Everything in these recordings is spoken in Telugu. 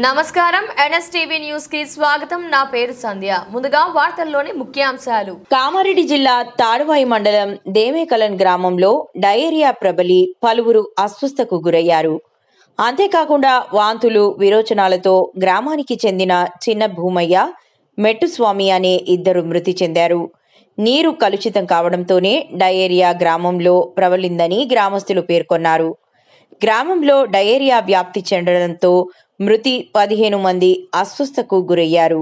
నమస్కారం ఎన్ఎస్టీవీ న్యూస్ కి స్వాగతం. నా పేరు సంధ్య. ముందుగా వార్తల్లోని ముఖ్యాంశాలు. కామారెడ్డి జిల్లా తాడువాయి మండలం దేమేకలన్ గ్రామంలో డయేరియా ప్రబలి పలువురు అస్వస్థకు గురయ్యారు. అంతేకాకుండా వాంతులు విరోచనాలతో గ్రామానికి చెందిన చిన్న భూమయ్య, మెట్టుస్వామి అనే ఇద్దరు మృతి చెందారు. నీరు కలుషితం కావడంతోనే డయేరియా గ్రామంలో ప్రబలిందని గ్రామస్తులు పేర్కొన్నారు. గ్రామంలో డయేరియా వ్యాప్తి చెందడంతో మృతి 15 మంది అస్వస్థకు గురయ్యారు.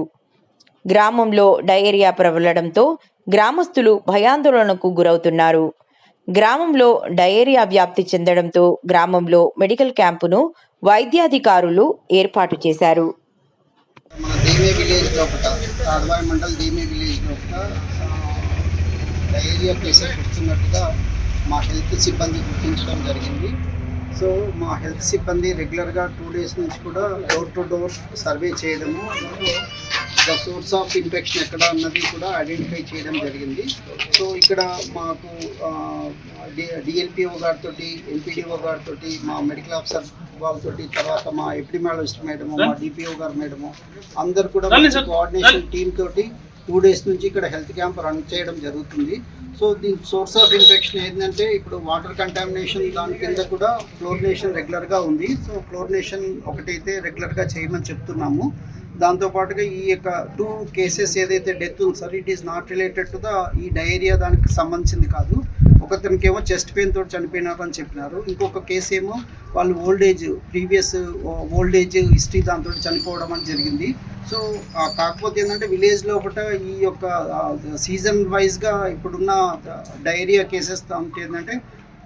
గ్రామంలో డయేరియా ప్రబలడంతో గ్రామస్తులు భయాందోళనకు గురవుతున్నారు. గ్రామంలో డయేరియా వ్యాప్తి చెందడంతో గ్రామంలో మెడికల్ క్యాంపును వైద్యాధికారులు ఏర్పాటు చేశారు. మన దేమే విలేజ్ లోపల తాడ్వాయి మండల్ దేమే విలేజ్ లోపల డయేరియా కేసెస్ వస్తున్నట్టుగా మా హెల్త్ సిబ్బంది గుర్తించడం జరిగింది. సో మా హెల్త్ సిబ్బంది రెగ్యులర్గా 2 days నుంచి కూడా డోర్ టు డోర్ సర్వే చేయడము, ద సోర్స్ ఆఫ్ ఇన్ఫెక్షన్ ఎక్కడ అన్నది కూడా ఐడెంటిఫై చేయడం జరిగింది. సో ఇక్కడ మాకు డిఎల్పిఓ గారితో, ఎంపీడీఓ గారితో, మా మెడికల్ ఆఫీసర్ వాళ్ళతో, తర్వాత మా ఎపిడెమియాలజిస్ట్ మేడము, మా డిపిఓ గారు మేడము అందరు కూడా కోఆర్డినేషన్ టీమ్ తోటి 2 days నుంచి ఇక్కడ హెల్త్ క్యాంప్ రన్ చేయడం జరుగుతుంది. సో దీని సోర్స్ ఆఫ్ ఇన్ఫెక్షన్ ఏంటంటే ఇప్పుడు వాటర్ కంటామినేషన్, దాని కింద కూడా ఫ్లోరినేషన్ రెగ్యులర్గా ఉంది. సో ఫ్లోరినేషన్ ఒకటైతే రెగ్యులర్గా చేయమని చెప్తున్నాము. దాంతోపాటుగా ఈ యొక్క 2 cases ఏదైతే డెత్ ఉంది sir, it is not related to ఈ డయేరియా, దానికి సంబంధించింది కాదు. ఒకతనికేమో చెస్ట్ పెయిన్ తోటి చనిపోయినారు అని చెప్పినారు. ఇంకొక కేసు ఏమో వాళ్ళు ప్రీవియస్ ఓల్డ్ ఏజ్ హిస్టరీ దాంతో చనిపోవడం అని జరిగింది. సో కాకపోతే ఏంటంటే విలేజ్ లోపల ఈ యొక్క సీజన్ వైజ్గా ఇప్పుడున్న డయేరియా కేసెస్ దాంట్లో ఏంటంటే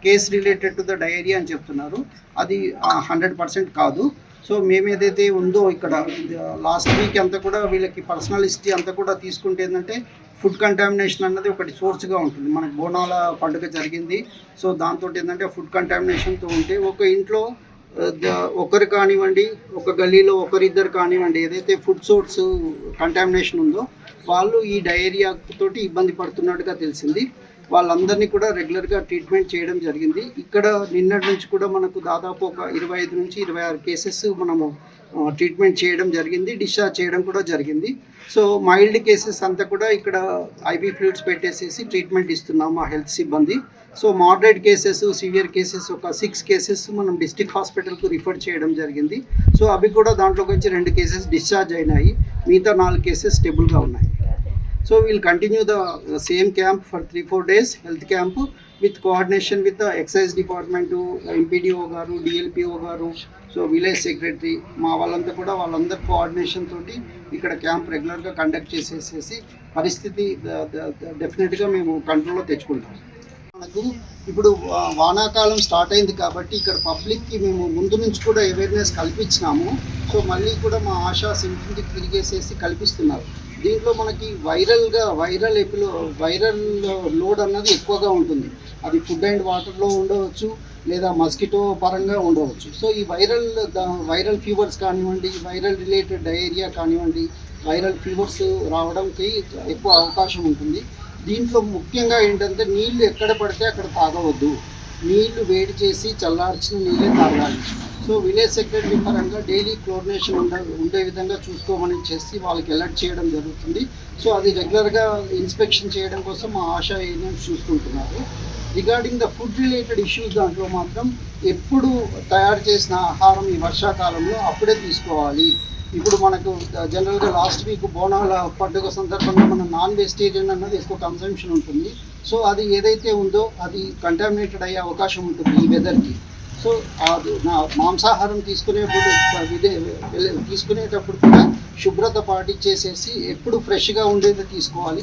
case related to the diarrhoea అని చెప్తున్నారు. అది 100% కాదు. సో మేమేదైతే ఉందో ఇక్కడ లాస్ట్ వీక్ అంతా కూడా వీళ్ళకి పర్సనల్ హిస్టరీ అంతా కూడా తీసుకుంటే ఏంటంటే ఫుడ్ కంటామినేషన్ అన్నది ఒకటి సోర్స్గా ఉంటుంది. మనకు బోనాల పండుగ జరిగింది. సో దాంతో ఏంటంటే ఫుడ్ కంటామినేషన్తో ఉంటే ఒక ఇంట్లో ఒకరు కానివ్వండి, ఒక గల్లీలో ఒకరిద్దరు కానివ్వండి, ఏదైతే ఫుడ్ సోర్స్ కంటామినేషన్ ఉందో వాళ్ళు ఈ డయేరియా తోటి ఇబ్బంది పడుతున్నట్టుగా తెలిసింది. వాళ్ళందరినీ కూడా రెగ్యులర్గా ట్రీట్మెంట్ చేయడం జరిగింది. ఇక్కడ నిన్నటి నుంచి కూడా మనకు దాదాపు ఒక 25 నుంచి 26 కేసెస్ మనము ట్రీట్మెంట్ చేయడం జరిగింది, డిశ్చార్జ్ చేయడం కూడా జరిగింది. సో మైల్డ్ కేసెస్ అంతా కూడా ఇక్కడ ఐవీ ఫ్లూయిడ్స్ పెట్టేసేసి ట్రీట్మెంట్ ఇస్తున్నాం మా హెల్త్ సిబ్బంది. So moderate cases, severe cases ఒక 6 కేసెస్ మనం డిస్ట్రిక్ట్ హాస్పిటల్కు రిఫర్ చేయడం జరిగింది. సో అవి కూడా దాంట్లోకి వచ్చి 2 కేసెస్ డిశ్చార్జ్ అయినాయి, మిగతా 4 కేసెస్ స్టేబుల్గా ఉన్నాయి. So we will continue the same camp for 3-4 days, health camp with coordination with the excise department, MPDO garu, DLPO garu, so village secretary, మా వాళ్ళంతా కూడా వాళ్ళందరి కోఆర్డినేషన్ తోటి ఇక్కడ క్యాంప్ రెగ్యులర్గా కండక్ట్ చేసేసి పరిస్థితి డెఫినెట్గా మేము కంట్రోల్లో తెచ్చుకుంటాం. మనకు ఇప్పుడు వానాకాలం స్టార్ట్ అయింది కాబట్టి ఇక్కడ పబ్లిక్కి మేము ముందు నుంచి కూడా అవేర్నెస్ కల్పించినాము. సో మళ్ళీ కూడా మా ఆశాస్ ఇంటింటికి తిరిగేసేసి కల్పిస్తున్నారు. దీంట్లో మనకి వైరల్ లోడ్ అన్నది ఎక్కువగా ఉంటుంది. అది ఫుడ్ అండ్ వాటర్లో ఉండవచ్చు, లేదా మస్కిటో పరంగా ఉండవచ్చు. సో ఈ వైరల్ ఫీవర్స్ కానివ్వండి, వైరల్ రిలేటెడ్ డయేరియా కానివ్వండి, వైరల్ ఫీవర్స్ రావడానికి ఎక్కువ అవకాశం ఉంటుంది. దీంట్లో ముఖ్యంగా ఏంటంటే నీళ్లు ఎక్కడ పడితే అక్కడ తాగవద్దు. నీళ్లు వేడి చేసి చల్లార్చిన నీళ్ళే తాగాలి. సో విలేజ్ సెక్రటరీ పరంగా డైలీ క్లోరినేషన్ ఉండే విధంగా చూసుకోమని చేసి వాళ్ళకి అలర్ట్ చేయడం జరుగుతుంది. సో అది రెగ్యులర్గా ఇన్స్పెక్షన్ చేయడం కోసం మా ఆశా ఏజెంట్స్ చూసుకుంటున్నారు. Regarding the food related issues దాంట్లో మాత్రం ఎప్పుడు తయారు చేసిన ఆహారం ఈ వర్షాకాలంలో అప్పుడే తీసుకోవాలి. ఇప్పుడు మనకు జనరల్గా లాస్ట్ వీక్ బోనాల పండుగ సందర్భంగా మన నాన్ వెజిటేరియన్ అన్నది ఎక్కువ కన్సంప్షన్ ఉంటుంది. సో అది ఏదైతే ఉందో అది కంటామినేటెడ్ అయ్యే అవకాశం ఉంటుంది ఈ వెదర్కి. సో అది మాంసాహారం తీసుకునేటప్పుడు కూడా శుభ్రత పాటించేసేసి ఎప్పుడు ఫ్రెష్గా ఉండేది తీసుకోవాలి,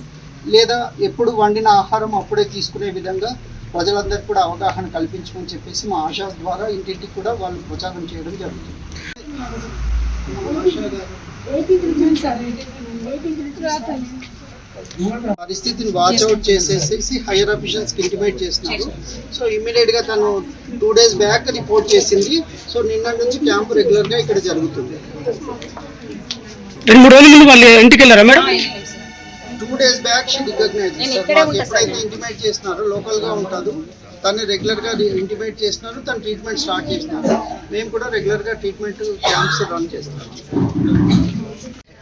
లేదా ఎప్పుడు వండిన ఆహారం అప్పుడే తీసుకునే విధంగా ప్రజలందరికీ కూడా అవగాహన కల్పించమని చెప్పేసి మా ఆశాస్ ద్వారా ఇంటింటికి కూడా వాళ్ళు ప్రచారం చేయడం జరుగుతుంది. పరిస్థితిని వాచ్అవుట్ చేసేసి హైయర్ అఫీషియల్స్కి ఇంటిమేట్ చేస్తున్నారు. సో ఇమ్మీడియట్గా తను 2 days బ్యాక్ రిపోర్ట్ చేసింది. సో నిన్న నుంచి క్యాంపు రెగ్యులర్గా ఇక్కడ జరుగుతుంది. 2-3 రోజుల ముందు వాళ్ళు ఇంటికి వెళ్ళారా madam? 2 days back she recognise ఎప్పుడైతే ఇంటిమేట్ చేస్తున్నారో లోకల్గా ఉంటారు, తను రెగ్యులర్గా ఇంటిమేట్ చేస్తున్నారు, తను ట్రీట్మెంట్ స్టార్ట్ చేస్తున్నారు. మేము కూడా రెగ్యులర్గా ట్రీట్మెంట్ క్యాంప్స్ రన్ చేస్తున్నాం.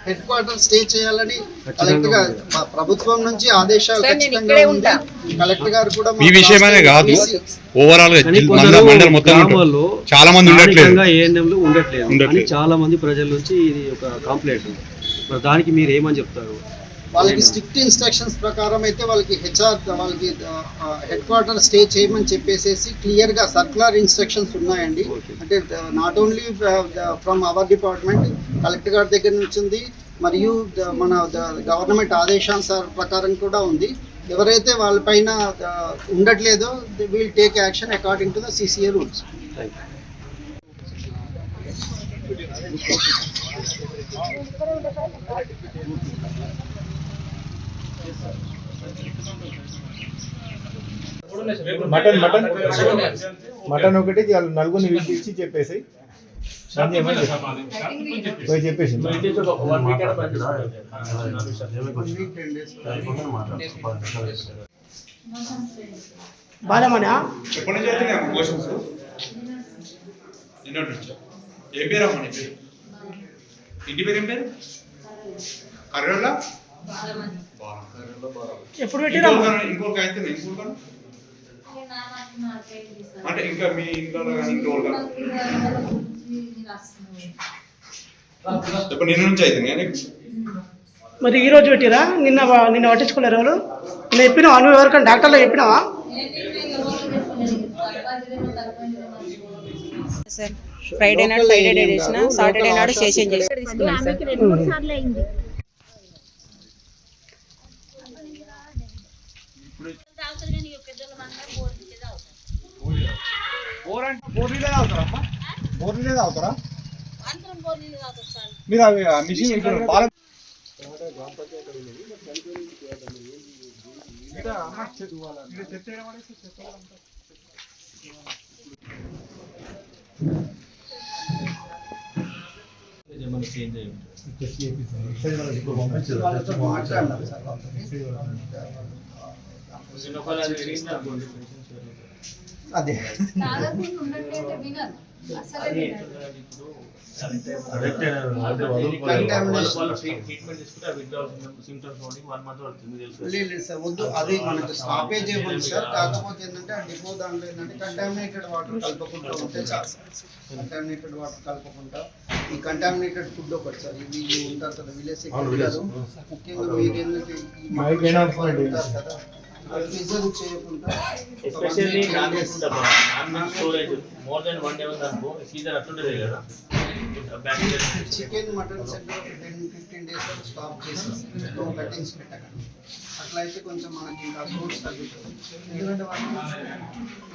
హెడ్ క్వార్టర్ స్టే చేయాలని కలెక్టర్ గారు ప్రభుత్వం నుంచి ఆదేశాలు ఖచ్చితంగా ఉంది. కలెక్టర్ గారు కూడా ఈ విషయమనే కాదు, ఓవరాల్ మండలం మొత్తం చాలా మంది ఉండట్లేదు చాలా మంది ప్రజల నుంచి ఇది ఒక కంప్లైంట్. మరి దానికి మీరు ఏమని చెప్తారు? వాళ్ళకి స్ట్రిక్ట్ ఇన్స్ట్రక్షన్స్ ప్రకారం అయితే వాళ్ళకి వాళ్ళకి హెడ్ క్వార్టర్ స్టే చేయమని చెప్పేసి క్లియర్గా సర్క్యులర్ ఇన్స్ట్రక్షన్స్ ఉన్నాయండి. అంటే not only from our department, collector గారి దగ్గర నుంచి ఉంది, మరియు మన గవర్నమెంట్ ఆదేశానుసార ప్రకారం కూడా ఉంది. ఎవరైతే వాళ్ళపైన ఉండట్లేదో they will take action according to the CCA rules. మటన్ ఒకటి నలుగురిని పిలిపించి చెప్పేసి చెప్పేసి బాలమనా ఎప్పటి నుంచి అయితే క్వశ్చన్స్ నిన్నటి నుంచి ఏ పేరు అమ్మని పేరు, ఇంటి పేరు ఏం పేరు? కర్రోళ్ళ ఎప్పుడు పెట్టినా ఇంకొక అయితే ఇంకొక అంటే ఇంకా మీ ఇంట్లో కానీ ఇంకోళ్ళు ఇప్పుడు నిన్న నుంచి అయితే మరి ఈ రోజు పెట్టిరా? నిన్న పట్టించుకోలేరు వాళ్ళు? నేను చెప్పినావా? నువ్వు ఎవరికైనా డాక్టర్లో చెప్పినావా? ఫ్రైడే నాడు చేసిన, సాటర్డే నాడు స్టేషన్ చేసి బోర్లు అవుతారా మీరు? అవి మిషన్ పాల అదే వద్దు, అది మనకు స్టాపేజ్ ఇవ్వండి సార్. కాకపోతే ఏంటంటే ఆ డిపో దాంట్లో ఏంటంటే కంటామినేటెడ్ వాటర్ కలపకుండా ఉంటే చాలు సార్. కంటామినేటెడ్ వాటర్ కలపకుండా ఈ కంటామినేటెడ్ ఫుడ్ ఒకటి సార్. ఇవి ఉంటారు కదా విలేజ్ సెక్రటరీ, ముఖ్యంగా మీరు ఏంటంటే ఉంటారు కదా, ప్రిజర్వ్ చేయకుండా especially non storage more than 1 day ఉందనుకో సీజన్ అట్లుంటది కదా, చికెన్ మటన్ సెంటర్ 10-15 days వరకు స్టాప్ చేసేసి కటింగ్స్ పెట్టకండి. అట్లా అయితే కొంచెం మనకి ఇంకా సోర్స్ తగ్గుతుంది. ఎందుకంటే వాళ్ళు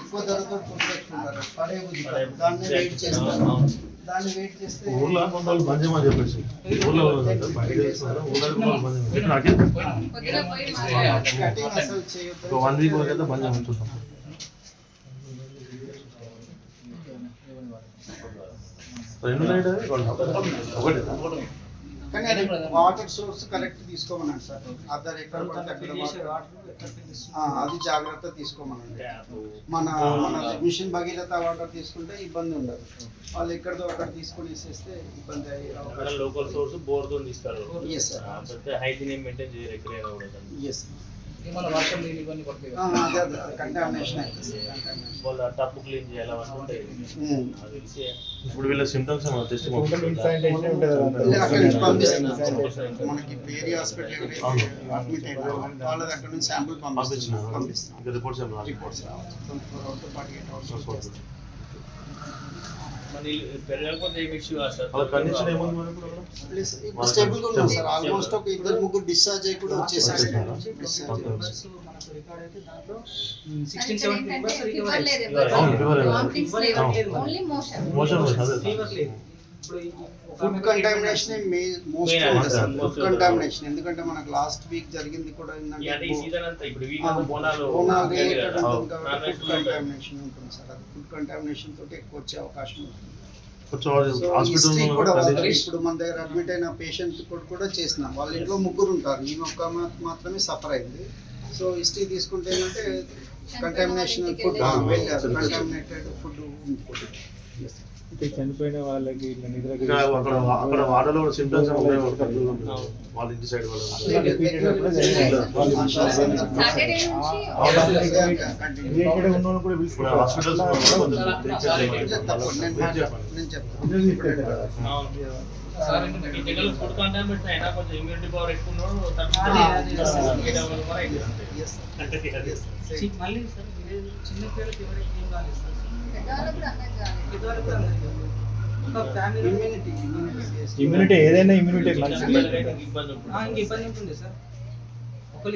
ఎక్కువ ధరతో కొనుక్కుంటారు, పడే బుద్ధి దాన్ని వెయిట్ చేస్తారు. దాన్ని వెయిట్ చేస్తే కటింగ్ అసలు చేయొద్దు. కానీ అది వాటర్ సోర్స్ కరెక్ట్ తీసుకోమన్నాడు సార్. అదర్ ఎక్కడ పడితే అక్కడ అది జాగ్రత్త తీసుకోమనండి. మన మిషన్ భగీరథ వాటర్ తీసుకుంటే ఇబ్బంది ఉండదు. వాళ్ళు ఎక్కడితో అక్కడ తీసుకొని వేసేస్తే ఇబ్బంది అయ్యే లోకల్ సోర్స్ బోర్ తో తీస్తారు. ఎస్ సార్, హైజీన్ మెయింటైన్ చేయరు ఎక్కడైనా కూడా. ఎస్ కంటామినేషన్ అవుతుంది. వాళ్ళ టప్ క్లీన్ చేయాలి ఉంటాయి. ఇప్పుడు వీళ్ళ సింటమ్స్ మనకి పేరీ హాస్పిటల్ అడ్మిట్ అయినా వాళ్ళది అక్కడ నుంచి శాంపుల్ పంపిస్తున్నాం. రిపోర్ట్స్ రావాలి 48 hours. స్టేబుల్ గా ఉన్నాం సార్. ఆల్మోస్ట్ ఒక 2-3 డిశ్చార్జ్ అయ్యి కూడా వచ్చేసారు. ఫుడ్ కంటామినేషన్ ఫుడ్ కంటామినేషన్, ఎందుకంటే మనకు లాస్ట్ వీక్ జరిగింది కూడా ఫుడ్ కంటామినేషన్ ఉంటుంది సార్. అది ఫుడ్ కంటామినేషన్ తోటి ఎక్కువ వచ్చే అవకాశం ఉంటుంది. సో హిస్టరీ కూడా వాళ్ళకి ఇప్పుడు మన దగ్గర అడ్మిట్ అయిన పేషెంట్ కూడా చేసినాం. వాళ్ళ ఇంట్లో ముగ్గురు ఉంటారు, ఈమె ఒక్క మాత్రమే సఫర్ అయింది. సో హిస్టరీ తీసుకుంటే ఏంటంటే కంటామినేషన్ ఫుడ్ వెళ్ళారు, కంటామినేటెడ్ ఫుడ్. చనిపోయిన వాళ్ళకి ఇట్లా నిద్ర అక్కడ వాడలో సింటమ్స్ వాళ్ళ ఇంటి సైడ్ ఉన్న కూడా హాస్పిటల్స్ ఫుడ్ కంటామినేషన్ అయినా కొంచెం ఇమ్యూనిటీ పవర్ ఎక్కువ మళ్ళీ సార్ చిన్న పిల్లలకి ఎవరికి ఏం కాలేదు సార్, ఇమ్యూనిటీ ఏదైనా ఇమ్యూనిటీ ఇబ్బంది ఉంటుంది. ఇంక ఇబ్బంది ఉంటుంది సార్.